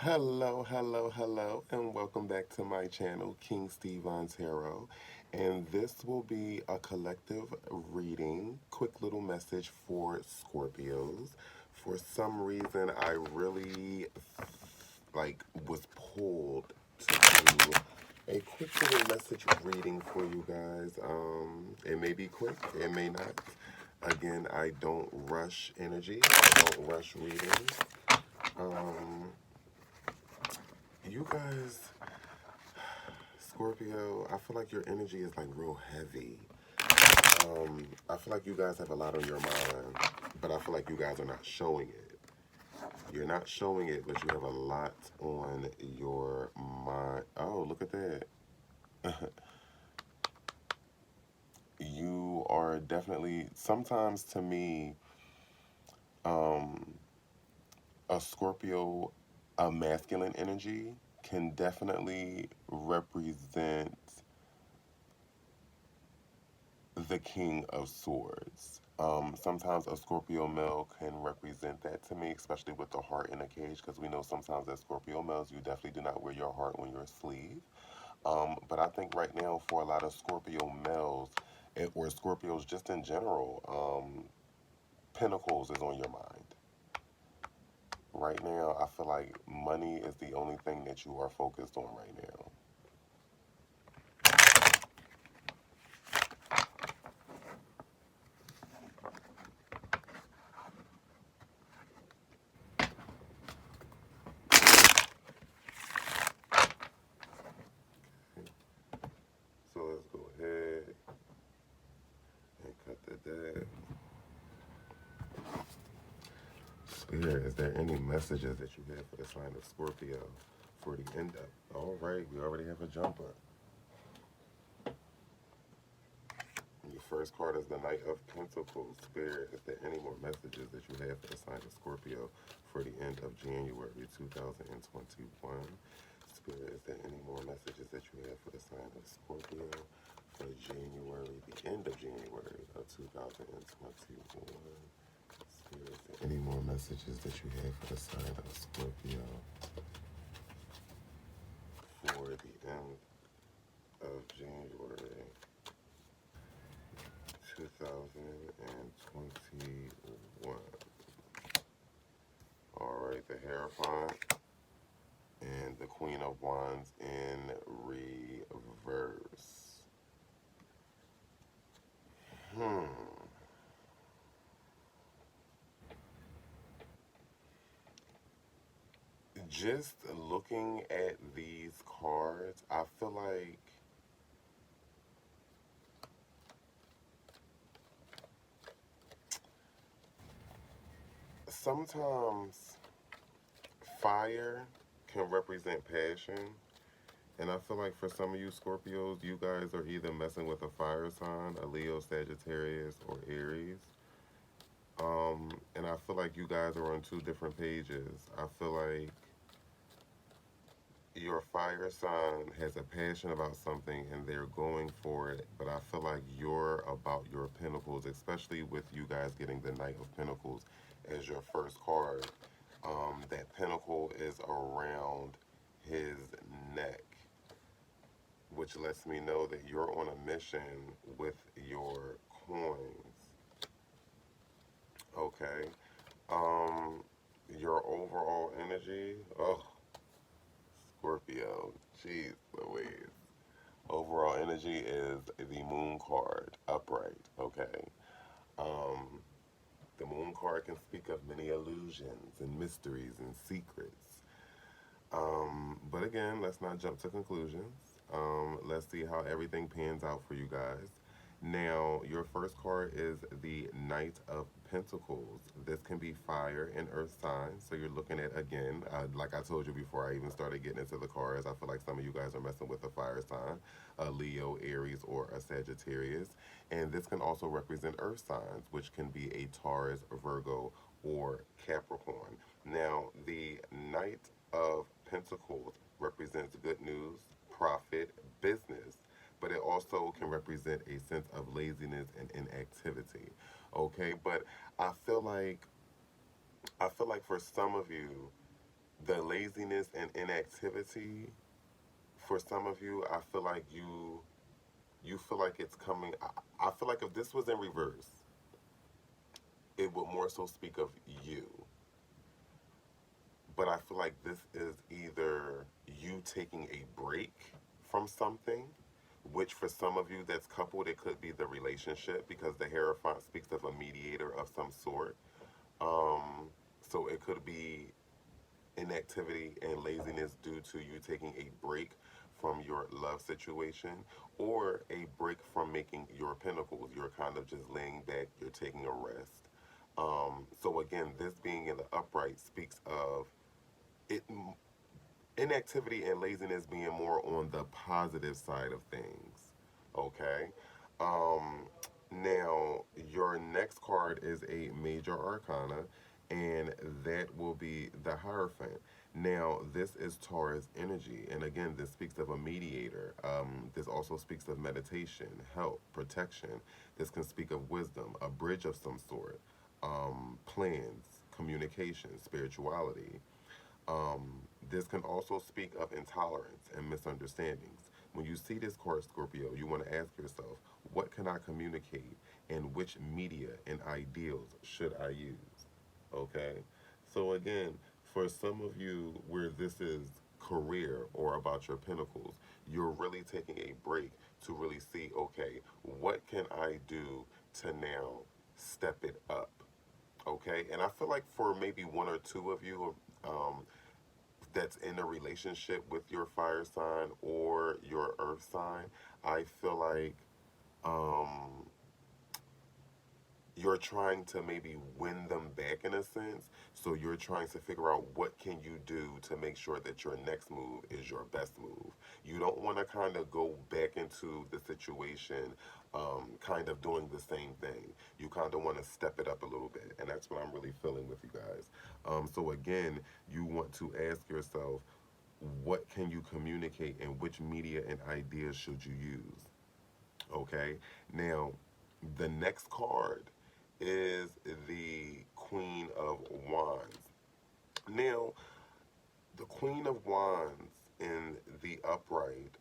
Hello, hello, hello, and welcome back to my channel, King Steve on Tarot. And this will be a collective reading, quick little message for Scorpios. For some reason, I really was pulled to do a quick little message reading for you guys. It may be quick, it may not. Again, I don't rush energy, I don't rush readings. Um, you guys, Scorpio, I feel like your energy is like real heavy. I feel like you guys have a lot on your mind, but I feel like you guys are not showing it. You're not showing it, but you have a lot on your mind. Oh, look at that. You are definitely, sometimes to me, um, a Scorpio, a masculine energy can definitely represent the King of Swords. Sometimes a Scorpio male can represent that to me, especially with the heart in a cage, because we know sometimes as Scorpio males, you definitely do not wear your heart on your sleeve. But I think right now, for a lot of Scorpio males, or Scorpios just in general, Pentacles is on your mind. Right now, I feel like money is the only thing that you are focused on right now. So let's go ahead and cut the deck. Spirit, is there any messages that you have for the sign of Scorpio for the end of? All right, we already have a jumper. Your first card is the Knight of Pentacles. Spirit, is there any more messages that you have for the sign of Scorpio for the end of January 2021? Spirit, is there any more messages that you have for the sign of Scorpio for January, the end of January of 2021? Spirit, is there any more messages that you have for the sign of Scorpio for the end of January 2021? All right, the Hierophant and the Queen of Wands in reverse. Hmm. Just looking at these cards, I feel like sometimes fire can represent passion. And I feel like for some of you Scorpios, you guys are either messing with a fire sign, a Leo, Sagittarius, or Aries. And I feel like you guys are on two different pages. I feel like your fire sign has a passion about something and they're going for it, but I feel like you're about your pentacles, especially with you guys getting the Knight of Pentacles as your first card. That pentacle is around his neck, which lets me know that you're on a mission with your coins. Okay. Um, your overall energy, oh, Scorpio, jeez Louise. Overall energy is the moon card, upright, okay? Um, the moon card can speak of many illusions and mysteries and secrets. But again, let's not jump to conclusions. Let's see how everything pans out for you guys. Now, your first card is the Knight of Pentacles. This can be fire and earth signs. So you're looking at, again, like I told you before I even started getting into the cards, I feel like some of you guys are messing with a fire sign, a Leo, Aries, or a Sagittarius. And this can also represent earth signs, which can be a Taurus, Virgo, or Capricorn. Now, the Knight of Pentacles represents good news, profit, business, but it also can represent a sense of laziness and inactivity. Okay, but I feel like I feel like for some of you, The laziness and inactivity, for some of you, I feel like you feel like it's coming. I feel like if this was in reverse, it would more so speak of you. But I feel like this is either you taking a break from something, which for some of you that's coupled, it could be the relationship because the Hierophant speaks of a mediator of some sort. So it could be inactivity and laziness due to you taking a break from your love situation or a break from making your pinnacles. You're kind of just laying back, you're taking a rest. So again, this being in the upright speaks of it, inactivity and laziness being more on the positive side of things. Okay. Um, Now, your next card is a major arcana, and that will be the Hierophant. Now, this is Taurus energy, and again, this speaks of a mediator. This also speaks of meditation, help, protection. This can speak of wisdom, a bridge of some sort, plans, communication, spirituality. This can also speak of intolerance and misunderstandings. When you see this card, Scorpio, you want to ask yourself, what can I communicate and which media and ideals should I use? Okay? So, again, for some of you where this is career or about your pinnacles, you're really taking a break to really see, okay, what can I do to now step it up? Okay? And I feel like for maybe one or two of you, that's in a relationship with your fire sign or your earth sign, I feel like um, you're trying to maybe win them back in a sense. So you're trying to figure out what can you do to make sure that your next move is your best move. You don't want to kind of go back into the situation kind of doing the same thing. You kind of want to step it up a little bit. And that's what I'm really feeling with you guys. So again, you want to ask yourself, what can you communicate and which media and ideas should you use? Okay. Now, the next card is the Queen of Wands. Now, the Queen of Wands in the upright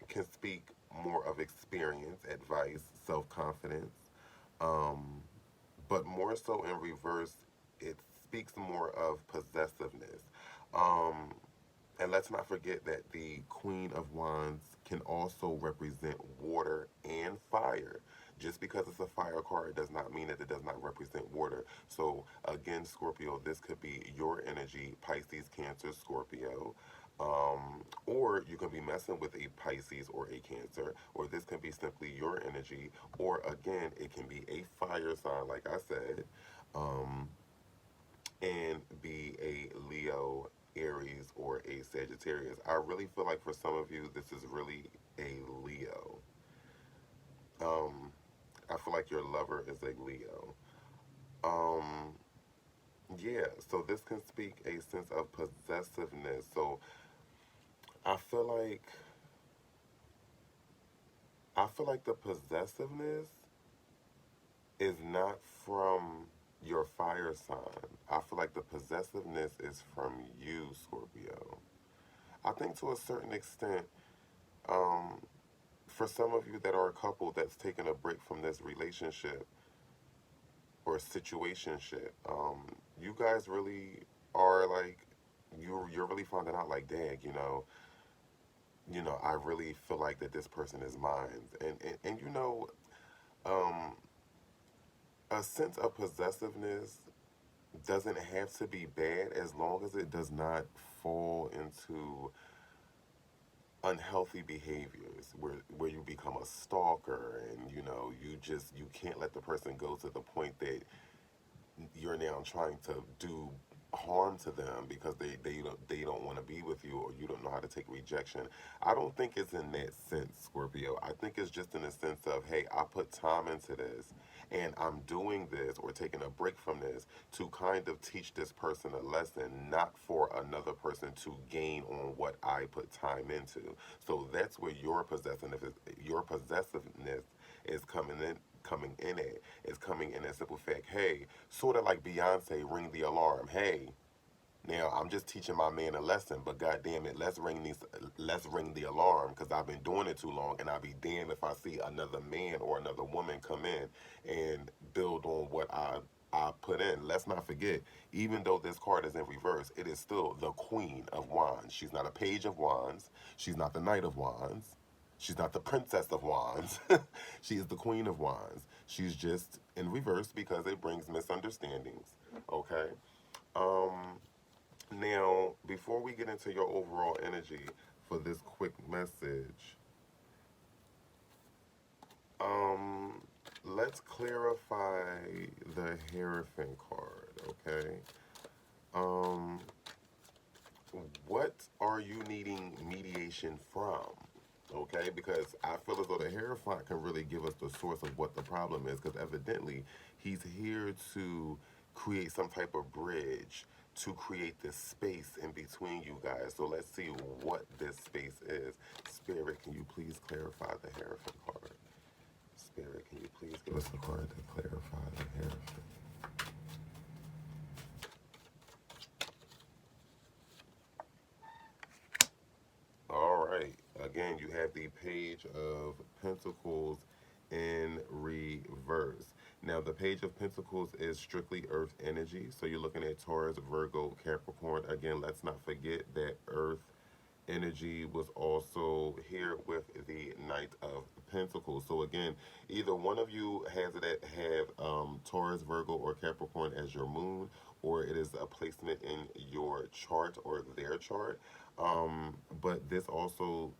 can speak more of experience, advice, self confidence, um, but more so in reverse, it speaks more of possessiveness. Um, And let's not forget that the Queen of Wands can also represent water and fire. Just because it's a fire card does not mean that it does not represent water. So, again, Scorpio, this could be your energy, Pisces, Cancer, Scorpio. Or you can be messing with a Pisces or a Cancer, or this can be simply your energy, or again, it can be a fire sign, like I said. Um, and be a Leo, Aries, or a Sagittarius. I really feel like for some of you, this is really a Leo. Um, I feel like your lover is a Leo. Um, yeah, so this can speak a sense of possessiveness. So I feel like I feel like the possessiveness is not from your fire sign. I feel like the possessiveness is from you, Scorpio. I think to a certain extent, um, for some of you that are a couple that's taken a break from this relationship or situationship, you guys really are like you're really finding out like, dang, I really feel like that this person is mine, and um, a sense of possessiveness doesn't have to be bad as long as it does not fall into unhealthy behaviors where you become a stalker and you can't let the person go to the point that you're now trying to do harm to them because they don't want to be with you or you don't know how to take rejection. I don't think it's in that sense, Scorpio. I think it's just in the sense of, hey, I put time into this and I'm doing this or taking a break from this to kind of teach this person a lesson, not for another person to gain on what I put time into. So that's where your possessiveness is coming in coming in at. It's coming in as simple fact, hey, sort of like Beyonce, ring the alarm. Hey, now I'm just teaching my man a lesson, but god damn it, let's ring the alarm because I've been doing it too long, and I'll be damned if I see another man or another woman come in and build on what I put in. Let's not forget, even though this card is in reverse, it is still the Queen of Wands. She's not a Page of Wands. She's not the Knight of Wands. She's not the Princess of Wands. She is the Queen of Wands. She's just in reverse because it brings misunderstandings. Okay. Um, Now, before we get into your overall energy for this quick message, um, let's clarify the Hierophant card, okay? Um, what are you needing mediation from? Okay, because I feel as though the Hierophant can really give us the source of what the problem is, because evidently he's here to create some type of bridge to create this space in between you guys. So let's see what this space is. Spirit, can you please clarify the Hierophant card? Spirit, can you please give us the card to clarify the Hierophant? All right. Again, you have the Page of Pentacles in reverse. Now, the Page of Pentacles is strictly Earth energy. So you're looking at Taurus, Virgo, Capricorn. Again, let's not forget that Earth energy was also here with the Knight of Pentacles. So again, either one of you has it have Taurus, Virgo, or Capricorn as your moon, or it is a placement in your chart or their chart. But this also,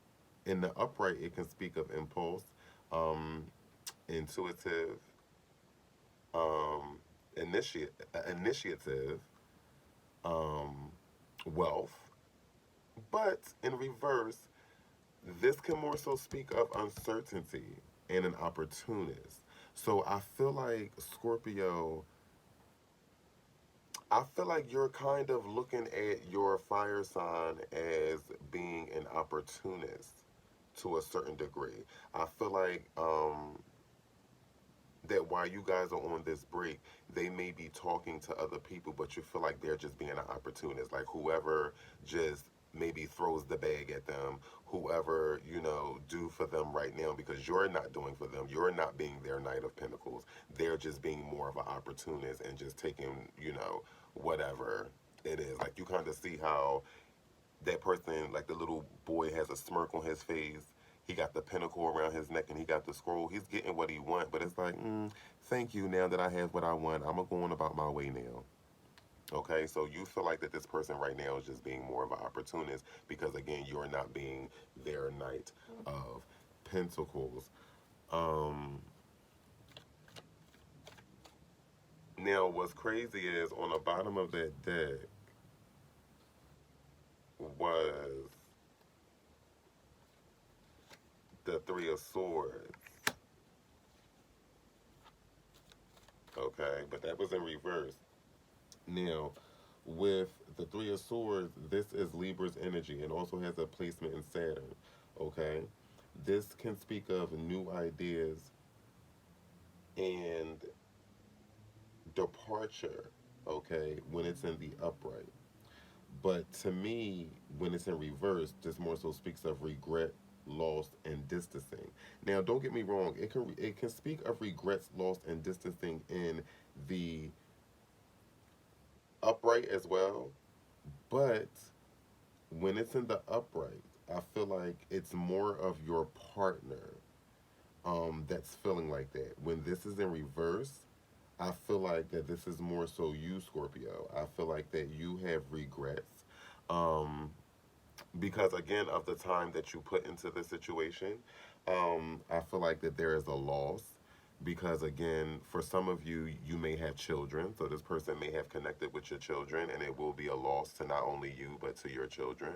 in the upright, it can speak of impulse, um, intuitive, um, initiative, um, wealth. But in reverse, this can more so speak of uncertainty and an opportunist. So I feel like you're kind of looking at your fire sign as being an opportunist to a certain degree. I feel like that while you guys are on this break, they may be talking to other people, but you feel like they're just being an opportunist. Like whoever just maybe throws the bag at them, whoever, do for them right now because you're not doing for them. You're not being their Knight of Pentacles. They're just being more of an opportunist and just taking, whatever it is. Like you kind of see how that person, like the little boy, has a smirk on his face. He got the pinnacle around his neck and he got the scroll. He's getting what he wants, but it's like, thank you. Now that I have what I want, I'm gonna go on about my way now. Okay, so you feel like that this person right now is just being more of an opportunist because again, you're not being their Knight of Pentacles. Um, Now, what's crazy is on the bottom of that deck was the Three of Swords. Okay, but that was in reverse. Now, with the Three of Swords, this is Libra's energy and also has a placement in Saturn. Okay, this can speak of new ideas and departure. Okay, when it's in the upright. But to me, when it's in reverse, this more so speaks of regret, loss, and distancing. Now, don't get me wrong; it can speak of regrets, loss, and distancing in the upright as well. But when it's in the upright, I feel like it's more of your partner that's feeling like that. When this is in reverse, I feel like that this is more so you, Scorpio. I feel like that you have regrets. Um, because again of the time that you put into the situation, I feel like that there is a loss because again for some of you you may have children, so this person may have connected with your children and it will be a loss to not only you but to your children.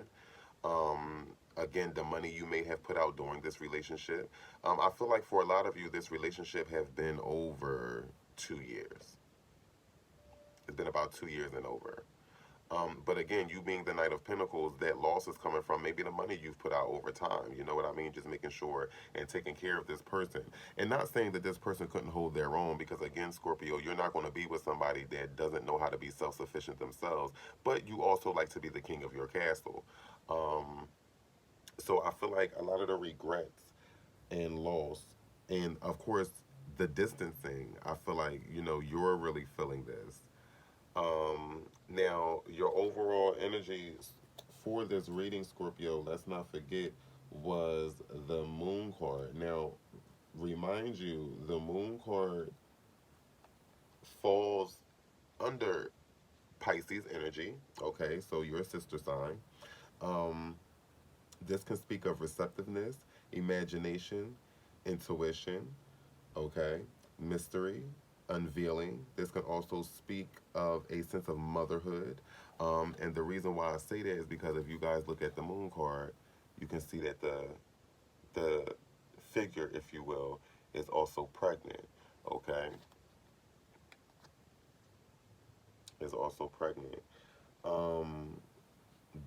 Again, the money you may have put out during this relationship, I feel like for a lot of you this relationship have been over 2 years. It's been about 2 years and over. But again, you being the Knight of Pentacles, that loss is coming from maybe the money you've put out over time. You know what I mean? Just making sure and taking care of this person. And not saying that this person couldn't hold their own, because again, Scorpio, you're not going to be with somebody that doesn't know how to be self sufficient themselves, but you also like to be the king of your castle. Um, so I feel like a lot of the regrets and loss, and of course, the distancing, I feel like, you're really feeling this. Now, your overall energy for this reading, Scorpio, let's not forget, was the moon card. Now, remind you, the moon card falls under Pisces energy, okay, so your sister sign. Um, this can speak of receptiveness, imagination, intuition, okay, mystery, unveiling. This can also speak of a sense of motherhood. And the reason why I say that is because if you guys look at the moon card, you can see that the figure, if you will, is also pregnant. Okay, is also pregnant. Um,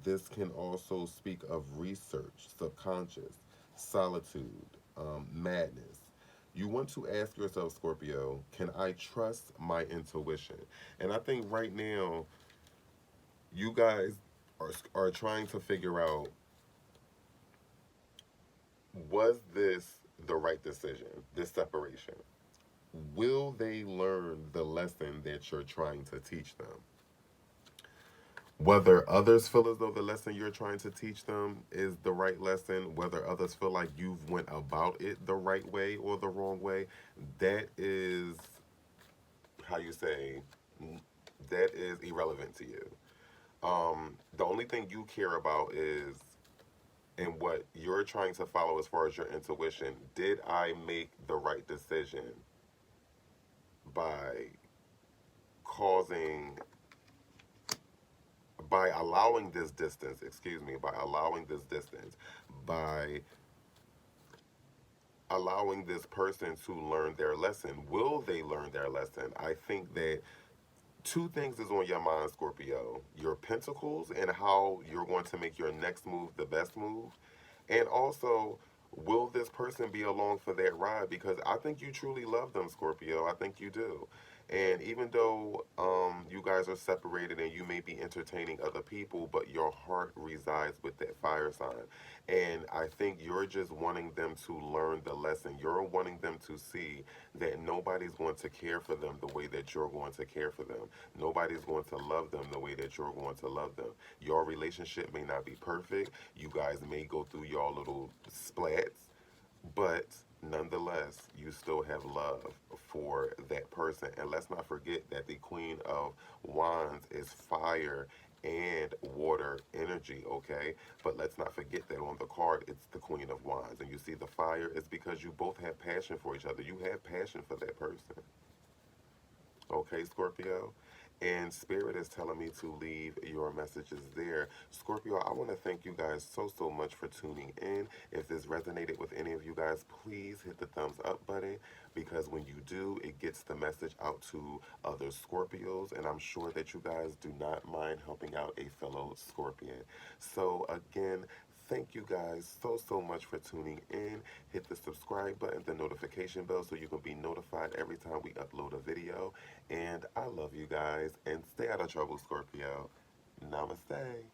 this can also speak of research, subconscious, solitude, madness. You want to ask yourself, Scorpio, can I trust my intuition? And I think right now, you guys are trying to figure out, was this the right decision, this separation? Will they learn the lesson that you're trying to teach them? Whether others feel as though the lesson you're trying to teach them is the right lesson, whether others feel like you've went about it the right way or the wrong way, that is, how you say, that is irrelevant to you. The only thing you care about is, and what you're trying to follow as far as your intuition, did I make the right decision by causing, by allowing this distance, excuse me, by allowing this distance, by allowing this person to learn their lesson. Will they learn their lesson? I think that two things is on your mind, Scorpio: your pentacles and how you're going to make your next move the best move. And also, will this person be along for that ride? Because I think you truly love them, Scorpio. I think you do. And even though you guys are separated and you may be entertaining other people, but your heart resides with that fire sign. And I think you're just wanting them to learn the lesson. You're wanting them to see that nobody's going to care for them the way that you're going to care for them. Nobody's going to love them the way that you're going to love them. Your relationship may not be perfect. You guys may go through your little splats, but nonetheless, you still have love for that person. And let's not forget that the Queen of Wands is fire and water energy, okay? But let's not forget that on the card, it's the Queen of Wands. And you see the fire is because you both have passion for each other. You have passion for that person. Okay, Scorpio? And Spirit is telling me to leave your messages there. Scorpio, I want to thank you guys so much for tuning in. If this resonated with any of you guys, please hit the thumbs up button, because when you do, it gets the message out to other Scorpios. And I'm sure that you guys do not mind helping out a fellow Scorpion. So, again, thank you guys so much for tuning in. Hit the subscribe button, the notification bell, so you can be notified every time we upload a video. And I love you guys. And stay out of trouble, Scorpio. Namaste.